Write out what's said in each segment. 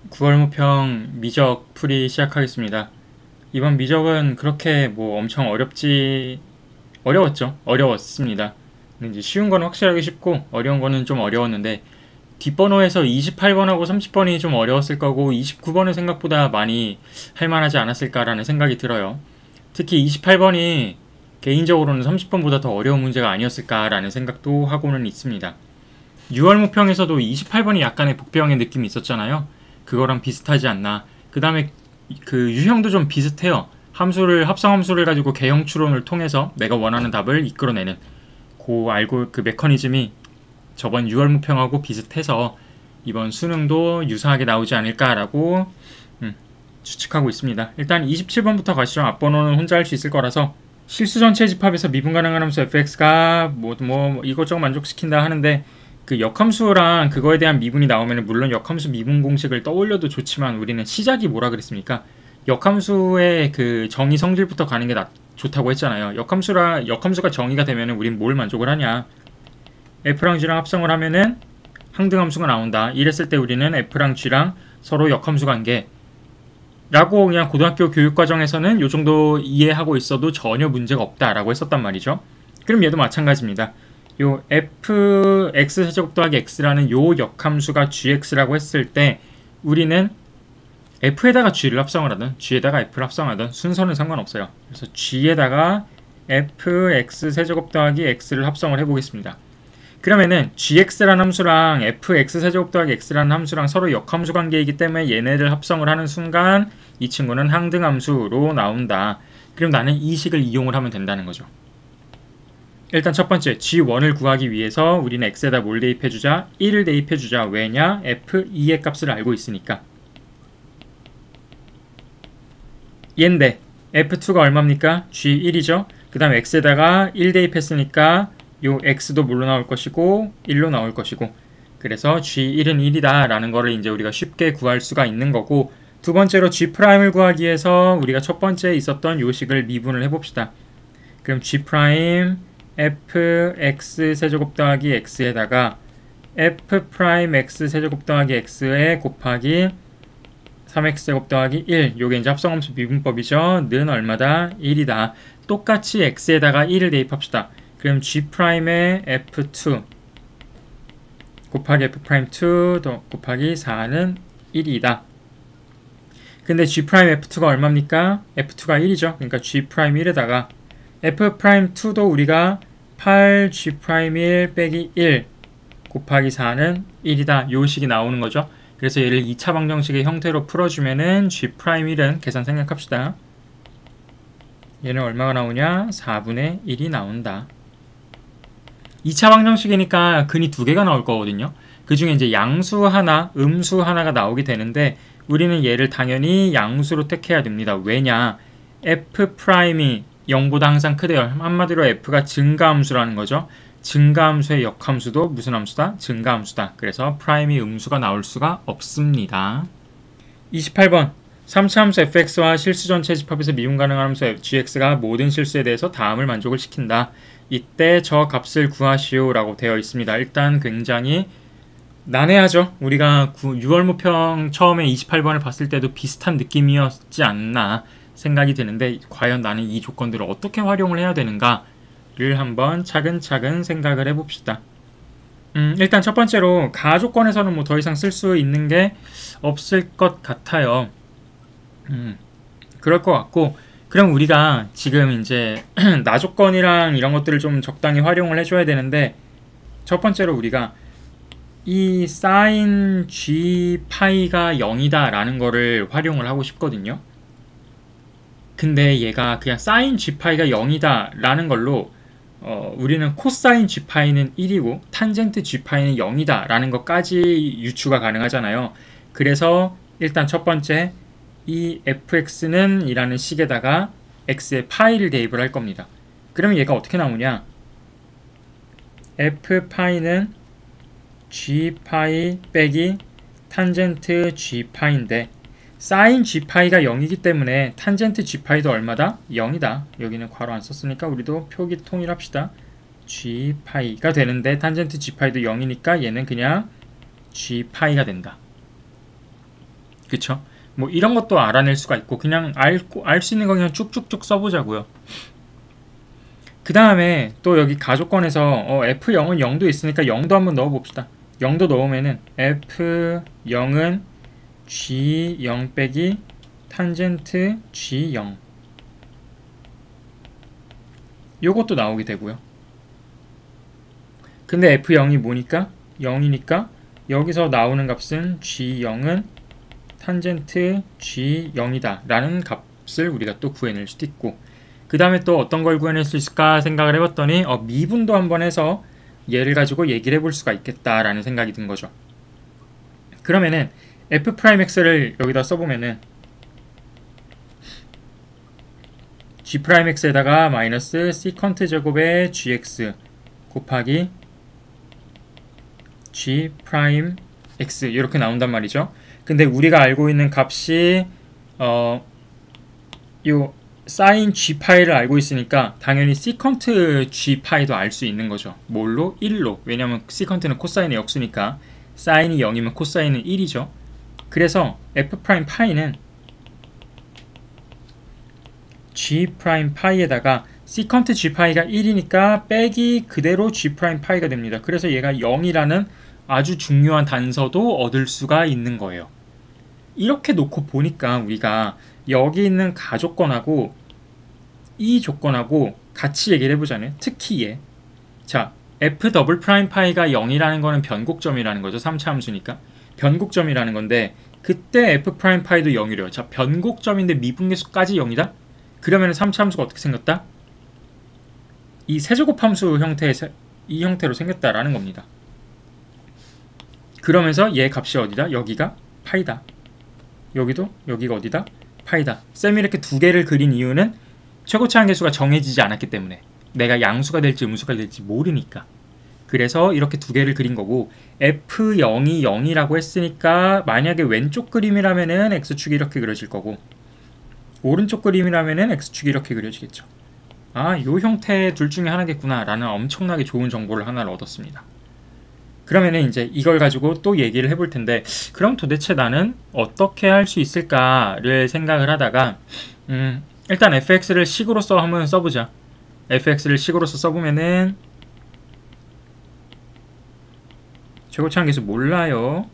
9월 모평 미적 풀이 시작하겠습니다. 이번 미적은 그렇게 뭐 엄청 어려웠죠. 어려웠습니다. 근데 이제 쉬운 건 확실하게 쉽고 어려운 거는 좀 어려웠는데 뒷번호에서 28번하고 30번이 좀 어려웠을 거고 29번은 생각보다 많이 할만하지 않았을까라는 생각이 들어요. 특히 28번이 개인적으로는 30번보다 더 어려운 문제가 아니었을까라는 생각도 하고는 있습니다. 6월 모평에서도 28번이 약간의 복병의 느낌이 있었잖아요. 그거랑 비슷하지 않나. 그 다음에 그 유형도 좀 비슷해요. 합성 함수를 가지고 개형 추론을 통해서 내가 원하는 답을 이끌어내는 그 메커니즘이 저번 6월 모평하고 비슷해서 이번 수능도 유사하게 나오지 않을까라고 추측하고 있습니다. 일단 27번부터 가시죠. 앞번호는 혼자 할 수 있을 거라서 실수 전체 집합에서 미분 가능한 함수 fx가 뭐 이것저것 만족시킨다 하는데 그 역함수랑 그거에 대한 미분이 나오면 물론 역함수 미분 공식을 떠올려도 좋지만 우리는 시작이 뭐라 그랬습니까? 역함수의 그 정의 성질부터 가는 게 좋다고 했잖아요. 역함수가 정의가 되면 우린 뭘 만족을 하냐? F랑 G랑 합성을 하면은 항등함수가 나온다. 이랬을 때 우리는 F랑 G랑 서로 역함수 관계 라고 그냥 고등학교 교육과정에서는 요 정도 이해하고 있어도 전혀 문제가 없다라고 했었단 말이죠. 그럼 얘도 마찬가지입니다. 요 fx 세제곱 더하기 x라는 요 역함수가 gx라고 했을 때 우리는 f에다가 g를 합성을 하든 g에다가 f를 합성하든 순서는 상관없어요. 그래서 g에다가 fx 세제곱 더하기 x를 합성을 해보겠습니다. 그러면은 gx라는 함수랑 fx 세제곱 더하기 x라는 함수랑 서로 역함수 관계이기 때문에 얘네를 합성을 하는 순간 이 친구는 항등함수로 나온다. 그럼 나는 이 식을 이용을 하면 된다는 거죠. 일단 첫 번째 g1을 구하기 위해서 우리는 x에다 뭘 대입해주자? 1을 대입해주자. 왜냐? f2의 값을 알고 있으니까. 얘인데 f2가 얼마입니까? g1이죠. 그 다음 x에다가 1 대입했으니까 요 x도 물로 나올 것이고 1로 나올 것이고 그래서 g1은 1이다 라는 거를 이제 우리가 쉽게 구할 수가 있는 거고 두 번째로 g'을 구하기 위해서 우리가 첫 번째 있었던 요 식을 미분을 해봅시다. 그럼 g' fx 세제곱 더하기 x에다가 f'x 세제곱 더하기 x에 곱하기 3x제곱 더하기 1 요게 이제 합성함수 미분법이죠. 는 얼마다? 1이다. 똑같이 x에다가 1을 대입합시다. 그럼 g'의 f2 곱하기 f'2 더 곱하기 4는 1이다. 근데 g'f2가 얼마입니까? f2가 1이죠. 그러니까 g'1에다가 f'2도 우리가 8g'1 빼기 1 곱하기 4는 1이다. 요 식이 나오는 거죠. 그래서 얘를 2차 방정식의 형태로 풀어주면은 g'1은 계산 생각합시다. 얘는 얼마가 나오냐? 4분의 1이 나온다. 2차 방정식이니까 근이 두 개가 나올 거거든요. 그 중에 이제 양수 하나, 음수 하나가 나오게 되는데 우리는 얘를 당연히 양수로 택해야 됩니다. 왜냐? f'이 0보다 항상 크대요. 한마디로 f가 증가함수라는 거죠. 증가함수의 역함수도 무슨 함수다? 증가함수다. 그래서 프라임이 음수가 나올 수가 없습니다. 28번 3차 함수 fx와 실수 전체 집합에서 미분 가능한 함수 gx가 모든 실수에 대해서 다음을 만족을 시킨다. 이때 저 값을 구하시오 라고 되어 있습니다. 일단 굉장히 난해하죠. 우리가 6월 모평 처음에 28번을 봤을 때도 비슷한 느낌이었지 않나 생각이 드는데 과연 나는 이 조건들을 어떻게 활용을 해야 되는가를 한번 차근차근 생각을 해봅시다. 일단 첫 번째로 가조건에서는 뭐 더 이상 쓸 수 있는 게 없을 것 같아요. 그럴 것 같고 그럼 우리가 지금 이제 나조건이랑 이런 것들을 좀 적당히 활용을 해줘야 되는데 첫 번째로 우리가 이 sin g 파이가 0이다 라는 거를 활용을 하고 싶거든요. 근데 얘가 그냥 sin g 파이가 0이다 라는 걸로 우리는 코사인 g 파이는 1이고 탄젠트 g 파이는 0이다 라는 것까지 유추가 가능하잖아요. 그래서 일단 첫 번째 이 fx는 이라는 식에다가 x의 파이를 대입을 할 겁니다. 그러면 얘가 어떻게 나오냐? f 파이는 g 파이 빼기 탄젠트 g 파인데 사인 g 파이가 0이기 때문에 탄젠트 g 파이도 얼마다? 0이다. 여기는 괄호 안 썼으니까 우리도 표기 통일합시다. g 파이가 되는데 탄젠트 g 파이도 0이니까 얘는 그냥 g 파이가 된다. 그쵸? 뭐 이런 것도 알아낼 수가 있고 그냥 알 수 있는 거 그냥 쭉쭉쭉 써보자고요. 그 다음에 또 여기 가족권에서 F0은 0도 있으니까 0도 한번 넣어봅시다. 0도 넣으면은 F0은 G0 빼기 탄젠트 G0 요것도 나오게 되고요. 근데 F0이 뭐니까? 0이니까 여기서 나오는 값은 G0은 탄젠트 G0이다 라는 값을 우리가 또 구해낼 수도 있고, 그 다음에 또 어떤 걸 구해낼 수 있을까 생각을 해봤더니 미분도 한번 해서 얘를 가지고 얘기를 해볼 수가 있겠다라는 생각이 든 거죠. 그러면은 f'x를 여기다 써보면은 g'x에다가 마이너스 세컨트 제곱의 gx 곱하기 g'x 이렇게 나온단 말이죠. 근데 우리가 알고 있는 값이 요 sin g파이를 알고 있으니까 당연히 세컨트 g파이도 알 수 있는 거죠. 뭘로? 1로. 왜냐면 세컨트는 코사인의 역수니까 사인이 0이면 코사인은 1이죠. 그래서 f'파이는 g'파이에다가 세컨트 g파이가 1이니까 빼기 그대로 g'파이가 됩니다. 그래서 얘가 0이라는 아주 중요한 단서도 얻을 수가 있는 거예요. 이렇게 놓고 보니까 우리가 여기 있는 가조건하고 이 조건하고 같이 얘기를 해보자면 특히 얘, 자 f 더블 프라임 파이가 0이라는 거는 변곡점이라는 거죠. 3차 함수니까 변곡점이라는 건데 그때 f 프라임 파이도 0이래요. 자 변곡점인데 미분계수까지 0이다? 그러면 3차 함수가 어떻게 생겼다? 이 세제곱 함수 이 형태로 생겼다라는 겁니다. 그러면서 얘 값이 어디다? 여기가 파이다. 여기도 여기가 어디다? 파이다. 쌤이 이렇게 두 개를 그린 이유는 최고치 한계수가 정해지지 않았기 때문에 내가 양수가 될지 음수가 될지 모르니까. 그래서 이렇게 두 개를 그린 거고 F0이 0이라고 했으니까 만약에 왼쪽 그림이라면은 X축이 이렇게 그려질 거고 오른쪽 그림이라면은 X축이 이렇게 그려지겠죠. 아, 요 형태의 둘 중에 하나겠구나 라는 엄청나게 좋은 정보를 하나를 얻었습니다. 그러면은 이제 이걸 가지고 또 얘기를 해볼 텐데 그럼 도대체 나는 어떻게 할 수 있을까를 생각을 하다가 일단 fx를 식으로서 한번 써보자. fx를 식으로서 써보면은 최고치 한계수 몰라요.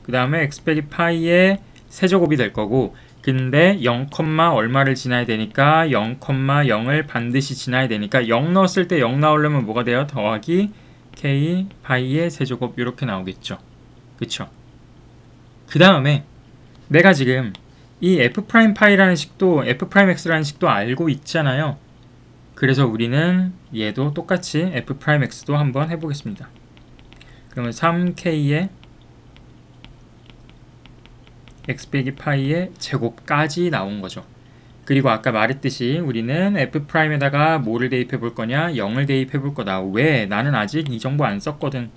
그 다음에 x 빼기 파이의 세제곱이 될 거고 근데 0, 얼마를 지나야 되니까 0,0을 반드시 지나야 되니까 0 넣었을 때 0 나오려면 뭐가 돼요? 더하기 k 파이의 세제곱 이렇게 나오겠죠. 그쵸? 그 다음에 내가 지금 이 f'파이라는 식도 f'x라는 식도 알고 있잖아요. 그래서 우리는 얘도 똑같이 f'x도 한번 해보겠습니다. 그러면 3k의 x 빼기 파이의 제곱까지 나온 거죠. 그리고 아까 말했듯이 우리는 f'에다가 뭐를 대입해 볼 거냐? 0을 대입해 볼 거다. 왜? 나는 아직 이 정보 안 썼거든.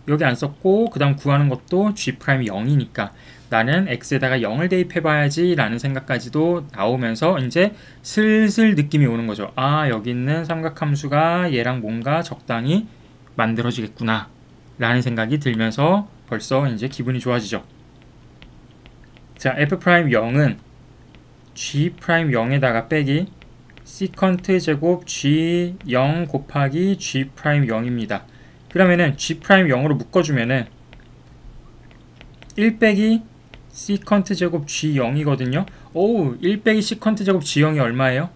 여기 안 썼고 그 다음 구하는 것도 g'0이니까 나는 x에다가 0을 대입해 봐야지 라는 생각까지도 나오면서 이제 슬슬 느낌이 오는 거죠. 아, 여기 있는 삼각함수가 얘랑 뭔가 적당히 만들어지겠구나 라는 생각이 들면서 벌써 이제 기분이 좋아지죠. 자, f'0은 g'0에다가 빼기 세컨트 제곱 g0 곱하기 g'0입니다. 그러면은 g'0으로 묶어주면은 1 빼기 세컨트 제곱 g0이거든요. 오, 1 빼기 세컨트 제곱 g0이 얼마예요?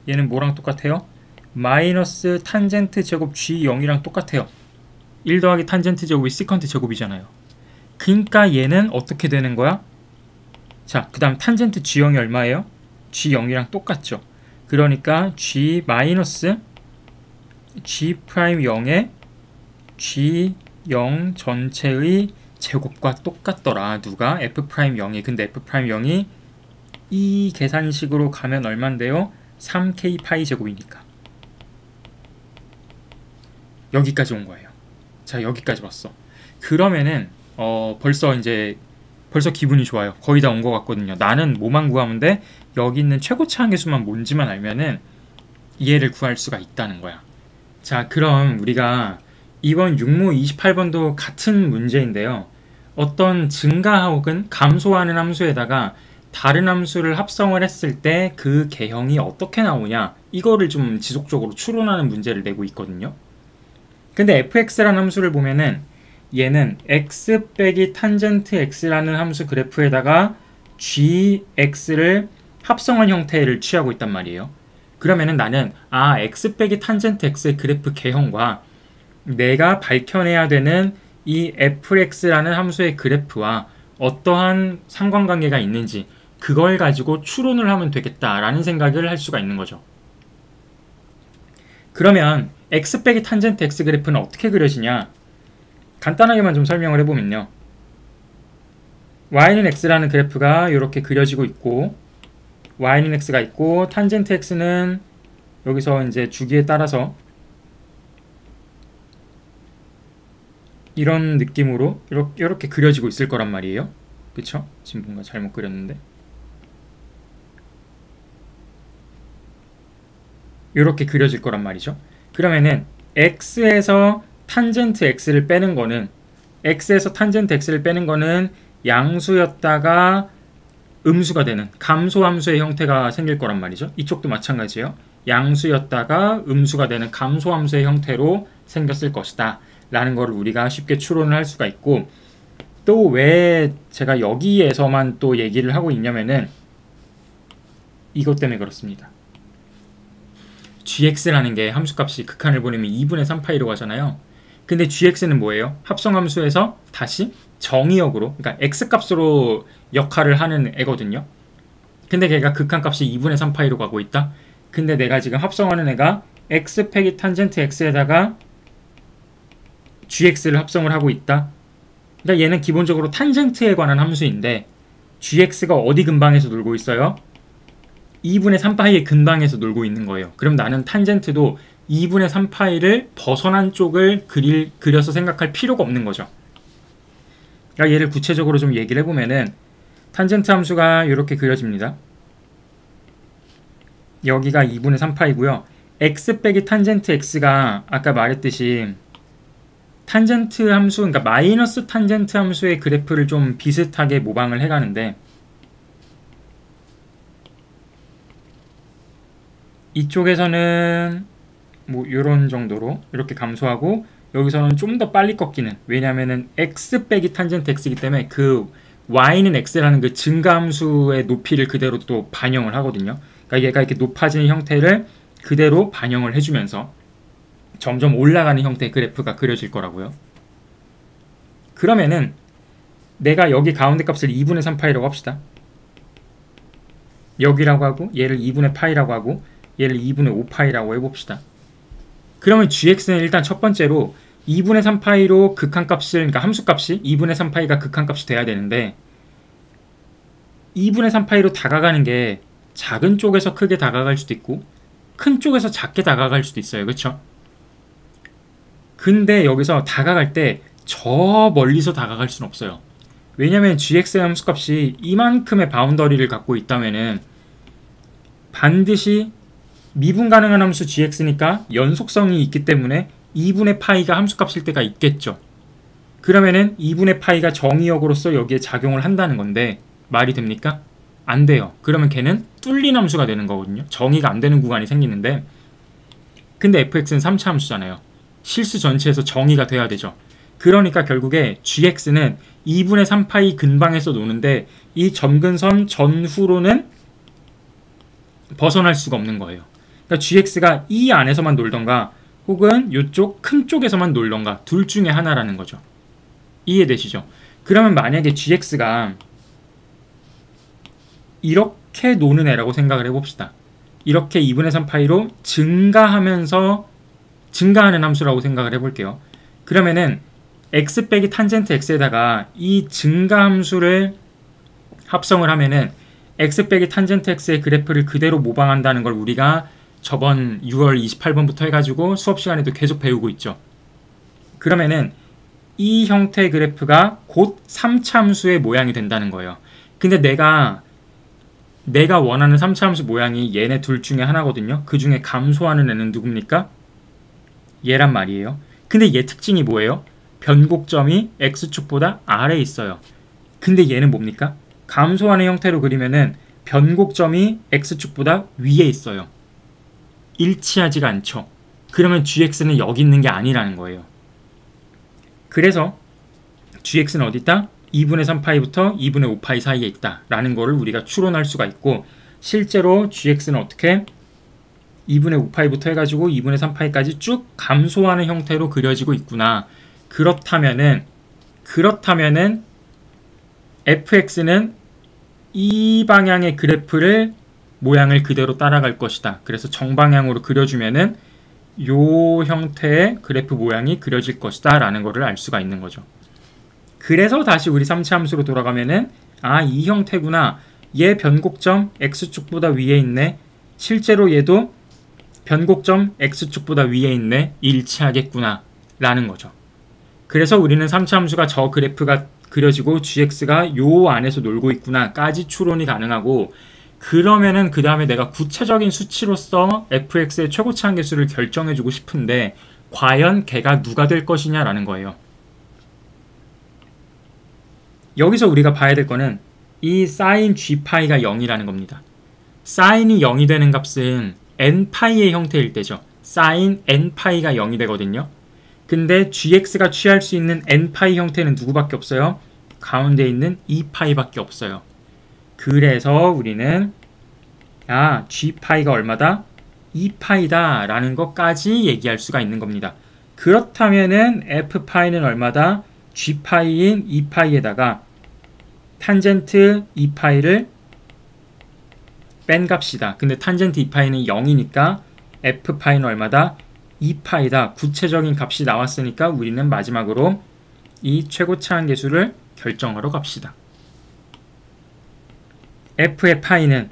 얘는 뭐랑 똑같아요? 마이너스 탄젠트 제곱 g0이랑 똑같아요. 1 더하기 탄젠트 제곱이 세컨트 제곱이잖아요. 그러니까 얘는 어떻게 되는 거야? 자, 그 다음 탄젠트 g0이 얼마예요? g0이랑 똑같죠. 그러니까 g 마이너스 g'0의 g0 전체의 제곱과 똑같더라. 누가? f'0이. 근데 f'0이 이 계산식으로 가면 얼만데요? 3k 파이 제곱이니까. 여기까지 온 거예요. 자, 여기까지 왔어. 그러면은 벌써 기분이 좋아요. 거의 다 온 것 같거든요. 나는 뭐만 구하면 돼? 여기 있는 최고치 한계수만 뭔지만 알면은 얘를 구할 수가 있다는 거야. 자, 그럼 우리가 이번 육모 28번도 같은 문제인데요. 어떤 증가 혹은 감소하는 함수에다가 다른 함수를 합성을 했을 때 그 개형이 어떻게 나오냐, 이거를 좀 지속적으로 추론하는 문제를 내고 있거든요. 근데 fx라는 함수를 보면은 얘는 x 빼기 탄젠트 x라는 함수 그래프에다가 gx를 합성한 형태를 취하고 있단 말이에요. 그러면은 나는 x 빼기 탄젠트 x의 그래프 개형과 내가 밝혀내야 되는 이 fx라는 함수의 그래프와 어떠한 상관관계가 있는지 그걸 가지고 추론을 하면 되겠다라는 생각을 할 수가 있는 거죠. 그러면 x 빼기 탄젠트 x 그래프는 어떻게 그려지냐? 간단하게만 좀 설명을 해보면요. y는 x라는 그래프가 이렇게 그려지고 있고 y는 x가 있고 탄젠트 x는 여기서 이제 주기에 따라서 이런 느낌으로 이렇게 그려지고 있을 거란 말이에요. 그쵸? 지금 뭔가 잘못 그렸는데 이렇게 그려질 거란 말이죠. 그러면은 x에서 탄젠트 x를 빼는 거는 양수였다가 음수가 되는 감소함수의 형태가 생길 거란 말이죠. 이쪽도 마찬가지예요. 양수였다가 음수가 되는 감소함수의 형태로 생겼을 것이다 라는 걸 우리가 쉽게 추론을 할 수가 있고, 또 왜 제가 여기에서만 또 얘기를 하고 있냐면은 이것 때문에 그렇습니다. gx라는 게 함수값이 극한을 보내면 2분의 3파이로 가잖아요. 근데 gx는 뭐예요? 합성함수에서 다시 정의역으로, 그러니까 x값으로 역할을 하는 애거든요. 근데 걔가 극한값이 2분의 3파이로 가고 있다? 근데 내가 지금 합성하는 애가 x 빼기 탄젠트 x에다가 gx를 합성을 하고 있다? 그러니까 얘는 기본적으로 탄젠트에 관한 함수인데 gx가 어디 근방에서 놀고 있어요? 2분의 3파이의 근방에서 놀고 있는 거예요. 그럼 나는 탄젠트도 2분의 3파이를 벗어난 쪽을 그려서 생각할 필요가 없는 거죠. 그러니까 얘를 구체적으로 좀 얘기를 해보면은 탄젠트 함수가 이렇게 그려집니다. 여기가 2분의 3파이고요. x 빼기 탄젠트 x가 아까 말했듯이 탄젠트 함수, 그러니까 마이너스 탄젠트 함수의 그래프를 좀 비슷하게 모방을 해가는데 이쪽에서는 뭐 이런 정도로 이렇게 감소하고 여기서는 좀 더 빨리 꺾이는, 왜냐면은 x 빼기 탄젠트 x이기 때문에 그 y는 x라는 그 증가함수의 높이를 그대로 또 반영을 하거든요. 그러니까 얘가 이렇게 높아지는 형태를 그대로 반영을 해주면서 점점 올라가는 형태의 그래프가 그려질 거라고요. 그러면은 내가 여기 가운데 값을 2분의 3파이라고 합시다. 여기라고 하고 얘를 2분의 파이라고 하고 얘를 2분의 5파이라고 해봅시다. 그러면 gx는 일단 첫 번째로 2분의 3파이로 극한값을, 그러니까 함수값이 2분의 3파이가 극한값이 돼야 되는데 2분의 3파이로 다가가는 게 작은 쪽에서 크게 다가갈 수도 있고 큰 쪽에서 작게 다가갈 수도 있어요. 그렇죠? 근데 여기서 다가갈 때 저 멀리서 다가갈 수는 없어요. 왜냐면 gx의 함수값이 이만큼의 바운더리를 갖고 있다면은 반드시 미분 가능한 함수 gx니까 연속성이 있기 때문에 2분의 파이가 함수값일 때가 있겠죠. 그러면은 2분의 파이가 정의역으로서 여기에 작용을 한다는 건데 말이 됩니까? 안 돼요. 그러면 걔는 뚫린 함수가 되는 거거든요. 정의가 안 되는 구간이 생기는데, 근데 fx는 3차 함수잖아요. 실수 전체에서 정의가 돼야 되죠. 그러니까 결국에 gx는 2분의 3파이 근방에서 노는데 이 점근선 전후로는 벗어날 수가 없는 거예요. 그러니까 gx가 이 안에서만 놀던가 혹은 이쪽 큰 쪽에서만 놀던가 둘 중에 하나라는 거죠. 이해되시죠? 그러면 만약에 gx가 이렇게 노는 애라고 생각을 해봅시다. 이렇게 2분의 3파이로 증가하는 함수라고 생각을 해볼게요. 그러면은 x 빼기 탄젠트 x에다가 이 증가함수를 합성을 하면은 x 빼기 탄젠트 x의 그래프를 그대로 모방한다는 걸 우리가 저번 6월 28번부터 해가지고 수업 시간에도 계속 배우고 있죠. 그러면은 이 형태의 그래프가 곧 3차 함수의 모양이 된다는 거예요. 근데 내가 원하는 3차 함수 모양이 얘네 둘 중에 하나거든요. 그 중에 감소하는 애는 누굽니까? 얘란 말이에요. 근데 얘 특징이 뭐예요? 변곡점이 x축보다 아래에 있어요. 근데 얘는 뭡니까? 감소하는 형태로 그리면은 변곡점이 x축보다 위에 있어요. 일치하지가 않죠. 그러면 gx는 여기 있는 게 아니라는 거예요. 그래서 gx는 어디 있다? 2분의 3파이부터 2분의 5파이 사이에 있다 라는 거를 우리가 추론할 수가 있고, 실제로 gx는 어떻게 2분의 5파이부터 해가지고 2분의 3파이까지 쭉 감소하는 형태로 그려지고 있구나. 그렇다면은 fx는 이 방향의 그래프를 모양을 그대로 따라갈 것이다. 그래서 정방향으로 그려주면은 요 형태의 그래프 모양이 그려질 것이다 라는 거를 알 수가 있는 거죠. 그래서 다시 우리 3차 함수로 돌아가면은 이 형태구나. 얘 변곡점 x축보다 위에 있네. 실제로 얘도 변곡점 x축보다 위에 있네. 일치하겠구나 라는 거죠. 그래서 우리는 3차 함수가 저 그래프가 그려지고 gx가 요 안에서 놀고 있구나 까지 추론이 가능하고, 그러면은 그 다음에 내가 구체적인 수치로서 fx의 최고치 한계수를 결정해주고 싶은데 과연 걔가 누가 될 것이냐라는 거예요. 여기서 우리가 봐야 될 거는 이 sin g파이가 0이라는 겁니다. sin이 0이 되는 값은 n파이의 형태일 때죠. sin n파이가 0이 되거든요. 근데 gx가 취할 수 있는 n파이 형태는 누구밖에 없어요? 가운데 있는 2파이밖에 없어요. 그래서 우리는 g파이가 얼마다? 2파이다 라는 것까지 얘기할 수가 있는 겁니다. 그렇다면은 f파이는 얼마다? g파이인 2파이에다가 탄젠트 2파이를 뺀 값이다. 근데 탄젠트 2파이는 0이니까 f파이는 얼마다? 2파이다. 구체적인 값이 나왔으니까 우리는 마지막으로 이 최고치 한계수를 결정하러 갑시다. f의 파이는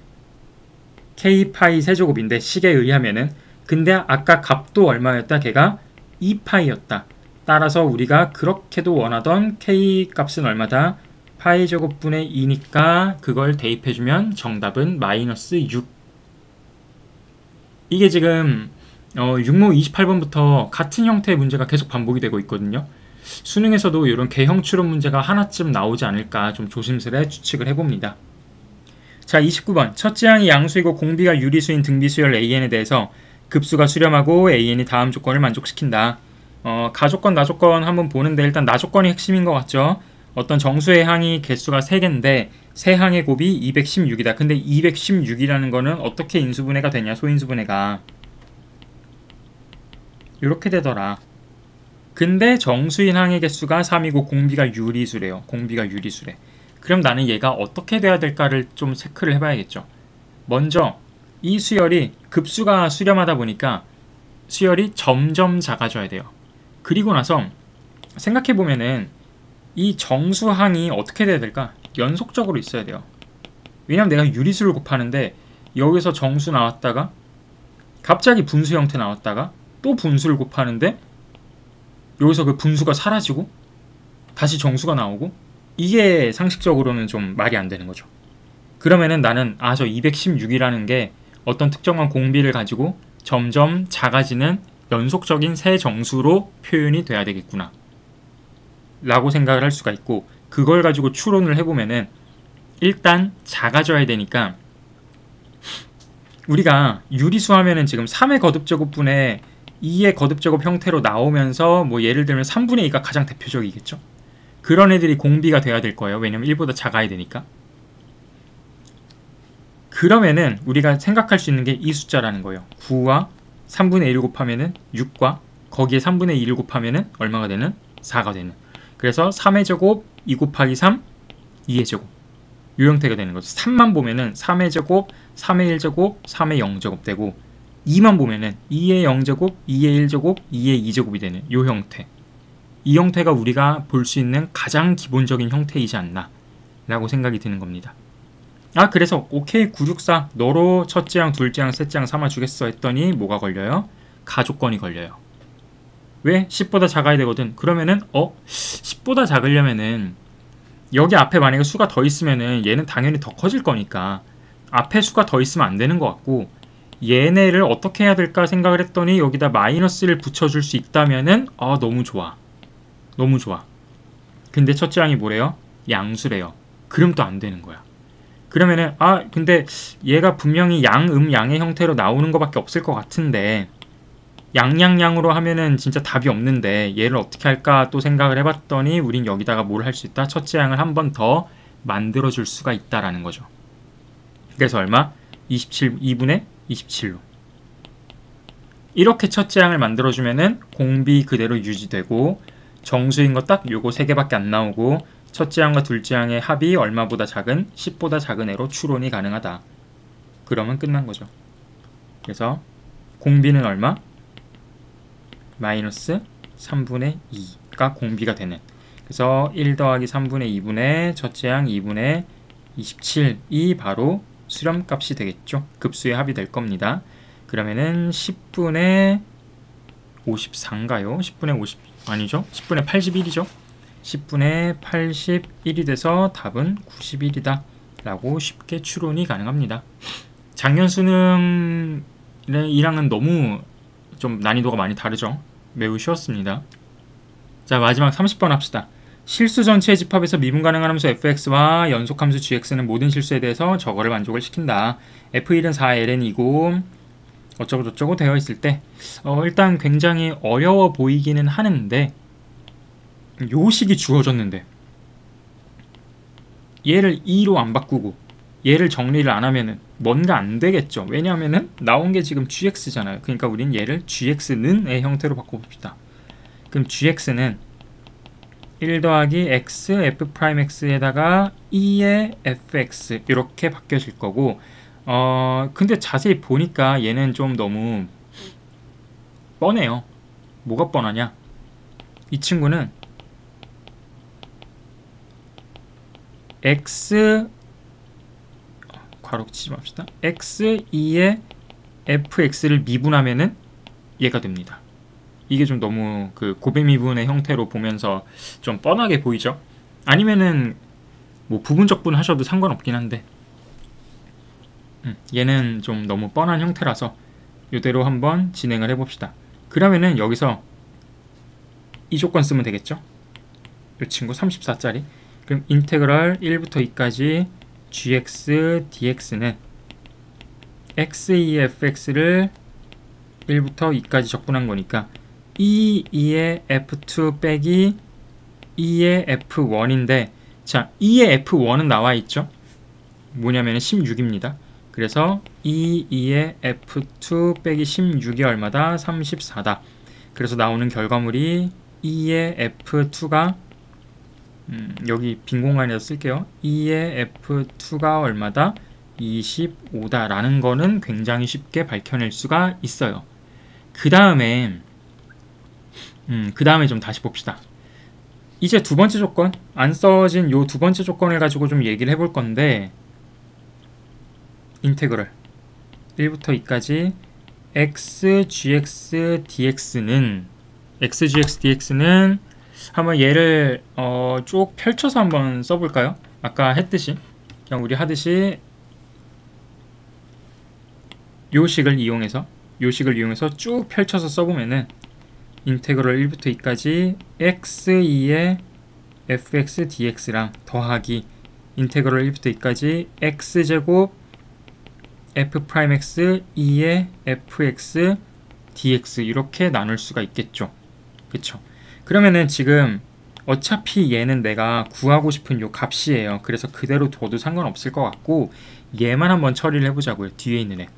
k파이 세제곱인데 식에 의하면은, 근데 아까 값도 얼마였다? 걔가 2파이였다. 따라서 우리가 그렇게도 원하던 k 값은 얼마다? 파이 제곱분의 2니까 그걸 대입해주면 정답은 마이너스 6. 이게 지금 6모 28번부터 같은 형태의 문제가 계속 반복이 되고 있거든요. 수능에서도 이런 개형 추론 문제가 하나쯤 나오지 않을까 좀 조심스레 추측을 해봅니다. 자, 29번. 첫째 항이 양수이고 공비가 유리수인 등비수열 AN에 대해서 급수가 수렴하고 AN이 다음 조건을 만족시킨다. 가조건, 나조건 한번 보는데 일단 나조건이 핵심인 것 같죠? 어떤 정수의 항이 개수가 3개인데 세 항의 곱이 216이다. 근데 216이라는 거는 어떻게 인수분해가 되냐? 소인수분해가 이렇게 되더라. 근데 정수인 항의 개수가 3이고 공비가 유리수래요. 공비가 유리수래. 그럼 나는 얘가 어떻게 돼야 될까를 좀 체크를 해봐야겠죠. 먼저 이 수열이 급수가 수렴하다 보니까 수열이 점점 작아져야 돼요. 그리고 나서 생각해보면은 이 정수항이 어떻게 돼야 될까? 연속적으로 있어야 돼요. 왜냐면 내가 유리수를 곱하는데 여기서 정수 나왔다가 갑자기 분수 형태 나왔다가 또 분수를 곱하는데 여기서 그 분수가 사라지고 다시 정수가 나오고, 이게 상식적으로는 좀 말이 안 되는 거죠. 그러면은 나는 저 216이라는 게 어떤 특정한 공비를 가지고 점점 작아지는 연속적인 세 정수로 표현이 돼야 되겠구나 라고 생각을 할 수가 있고, 그걸 가지고 추론을 해보면은 일단 작아져야 되니까, 우리가 유리수 하면은 지금 3의 거듭제곱분의 2의 거듭제곱 형태로 나오면서 뭐 예를 들면 3분의 2가 가장 대표적이겠죠. 그런 애들이 공비가 돼야 될 거예요. 왜냐면 1보다 작아야 되니까. 그러면은 우리가 생각할 수 있는 게 이 숫자라는 거예요. 9와 3분의 1을 곱하면은 6과 거기에 3분의 2를 곱하면은 얼마가 되는? 4가 되는. 그래서 3의 제곱 2 곱하기 3 2의 제곱 이 형태가 되는 거죠. 3만 보면은 3의 제곱 3의 1제곱 3의 0제곱 되고, 2만 보면은 2의 0제곱 2의 1제곱 2의 2제곱이 되는 이 형태. 이 형태가 우리가 볼 수 있는 가장 기본적인 형태이지 않나 라고 생각이 드는 겁니다. 그래서 오케이 964 너로 첫째 항, 둘째 항, 셋째 항 삼아주겠어 했더니 뭐가 걸려요? 가조건이 걸려요. 왜? 10보다 작아야 되거든. 그러면은 10보다 작으려면은 여기 앞에 만약에 수가 더 있으면은 얘는 당연히 더 커질 거니까 앞에 수가 더 있으면 안 되는 것 같고, 얘네를 어떻게 해야 될까 생각을 했더니 여기다 마이너스를 붙여줄 수 있다면은 너무 좋아. 너무 좋아. 근데 첫째 항이 뭐래요? 양수래요. 그럼 또 안 되는 거야. 그러면은 근데 얘가 분명히 양의 형태로 나오는 것밖에 없을 것 같은데 양으로 하면은 진짜 답이 없는데 얘를 어떻게 할까 또 생각을 해봤더니 우린 여기다가 뭘 할 수 있다? 첫째 양을 한 번 더 만들어줄 수가 있다라는 거죠. 그래서 얼마? 27, 2분의 27로. 이렇게 첫째 양을 만들어주면은 공비 그대로 유지되고 정수인 거 딱 요거 3개밖에 안 나오고 첫째 양과 둘째 양의 합이 얼마보다 작은 10보다 작은 애로 추론이 가능하다. 그러면 끝난 거죠. 그래서 공비는 얼마? 마이너스 3분의 2가 공비가 되는. 그래서 1 더하기 3분의 2분의 첫째 양 2분의 27이 바로 수렴값이 되겠죠. 급수의 합이 될 겁니다. 그러면은 10분의 54인가요? 10분의 50 아니죠? 10분의 81이죠. 10분의 81이 돼서 답은 91이다 라고 쉽게 추론이 가능합니다. 작년 수능이랑은 너무 좀 난이도가 많이 다르죠. 매우 쉬웠습니다. 자, 마지막 30번 합시다. 실수 전체의 집합에서 미분 가능한 함수 fx와 연속함수 gx는 모든 실수에 대해서 저거를 만족을 시킨다. f1은 4ln이고 어쩌고 저쩌고 되어 있을 때 일단 굉장히 어려워 보이기는 하는데 요 식이 주어졌는데 얘를 2로 안 바꾸고 얘를 정리를 안 하면은 뭔가 안 되겠죠. 왜냐하면은 나온 게 지금 gx잖아요. 그러니까 우린 얘를 gx는의 형태로 바꿔봅시다. 그럼 gx는 1 더하기 x f'x에다가 2의 fx 이렇게 바뀌어질 거고 근데 자세히 보니까 얘는 좀 너무 뻔해요. 뭐가 뻔하냐? 이 친구는 x 괄호 치지 맙시다. x2의 fx를 미분하면은 얘가 됩니다. 이게 좀 너무 그 고배 미분의 형태로 보면서 좀 뻔하게 보이죠? 아니면은 뭐 부분적분 하셔도 상관없긴 한데 얘는 좀 너무 뻔한 형태라서 이대로 한번 진행을 해봅시다. 그러면은 여기서 이 조건 쓰면 되겠죠? 이 친구 34짜리. 그럼 인테그럴 1부터 2까지 gx dx는 x2의 fx를 1부터 2까지 적분한 거니까 2의 f2 빼기 2의 f1인데 자, 2의 f1은 나와 있죠? 뭐냐면 16입니다. 그래서 2의 f2 빼기 16이 얼마다? 34다. 그래서 나오는 결과물이 2의 f2가 여기 빈 공간에서 쓸게요. 2의 f2가 얼마다? 25다 라는 거는 굉장히 쉽게 밝혀낼 수가 있어요. 그 다음에 좀 다시 봅시다. 이제 두 번째 조건, 안 써진 요 두 번째 조건을 가지고 좀 얘기를 해볼 건데 인테그럴 1부터 2까지 x, gx, dx는 한번 얘를 쭉 펼쳐서 한번 써볼까요? 아까 했듯이 그냥 우리 하듯이 요 식을 이용해서 쭉 펼쳐서 써보면은 인테그럴 1부터 2까지 x2의 fx dx랑 더하기 인테그럴 1부터 2까지 x제곱 f'x 2의 fx dx 이렇게 나눌 수가 있겠죠. 그쵸? 그러면은 지금 어차피 얘는 내가 구하고 싶은 요 값이에요. 그래서 그대로 둬도 상관없을 것 같고 얘만 한번 처리를 해보자고요. 뒤에 있는 애.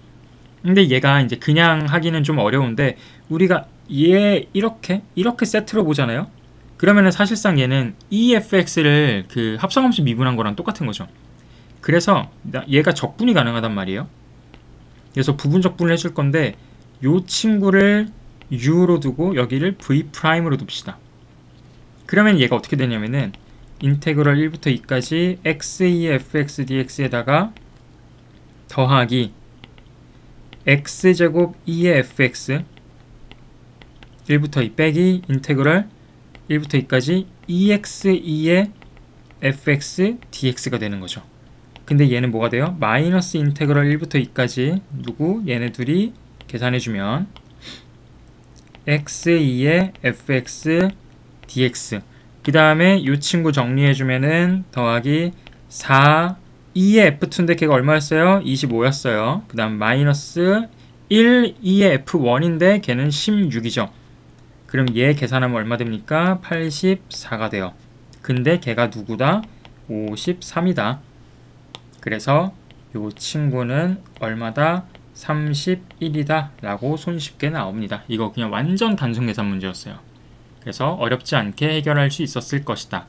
근데 얘가 이제 그냥 하기는 좀 어려운데 우리가 얘 이렇게 세트로 보잖아요. 그러면은 사실상 얘는 EFX를 그 합성함수 미분한 거랑 똑같은 거죠. 그래서 얘가 적분이 가능하단 말이에요. 그래서 부분 적분을 해줄 건데 요 친구를 U로 두고 여기를 V'으로 둡시다. 그러면 얘가 어떻게 되냐면은 인테그럴 1부터 2까지 x2의 fx dx에다가 더하기 x제곱 2의 fx 1부터 2 빼기 인테그럴 1부터 2까지 2x2의 fx dx가 되는 거죠. 근데 얘는 뭐가 돼요? 마이너스 인테그럴 1부터 2까지 누구? 얘네 둘이 계산해주면 x2의 fx dx. 그 다음에 이 친구 정리해주면은 더하기 4, 2의 f2인데 걔가 얼마였어요? 25였어요. 그 다음 마이너스 1, 2의 f1인데 걔는 16이죠. 그럼 얘 계산하면 얼마 됩니까? 84가 돼요. 근데 걔가 누구다? 53이다. 그래서 이 친구는 얼마다? 31이다 라고 손쉽게 나옵니다. 이거 그냥 완전 단순 계산 문제였어요. 그래서 어렵지 않게 해결할 수 있었을 것이다.